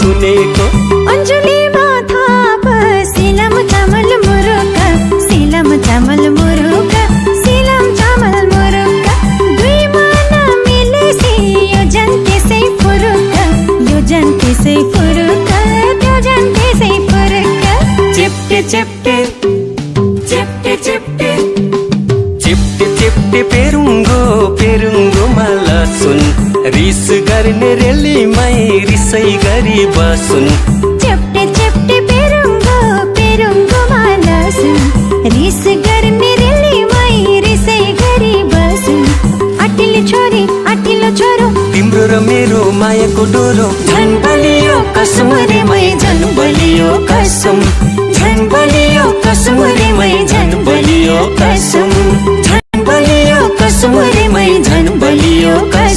सुनेको अन्जुलीमा थाप सिलम चामल मुरुका सिलम चामल मुरुका सिलम चामल मुरुका दुईमा नमिलेसी यो जन त्यसै फुरुका यो जन त्यसै फुरुका त्यो जन त्यसै फुरुका चिप्टे चिप्टे चिप्टे चिप्टे चिप्टे चिप्टे पेरुङ्गो पेरुङ्गो माला सुन रिस गर्ने रेलीमै रिसै गरी बसुन् चिप्टे चिप्टे पेरुङ्गो पेरुङ्गो माला सुन रिस गर्ने रेलीमै रिसै गरी बसुन् अटिलो छोरी अटिलो छोरो तिम्रो र मेरो मायाको डोरो झन् बलियो कसम रे मै झन् बलियो कसम झन् बलियो कसम रे मै झन् बलियो कसम झन् बलियो कसम रे मै झन् बलियो कसम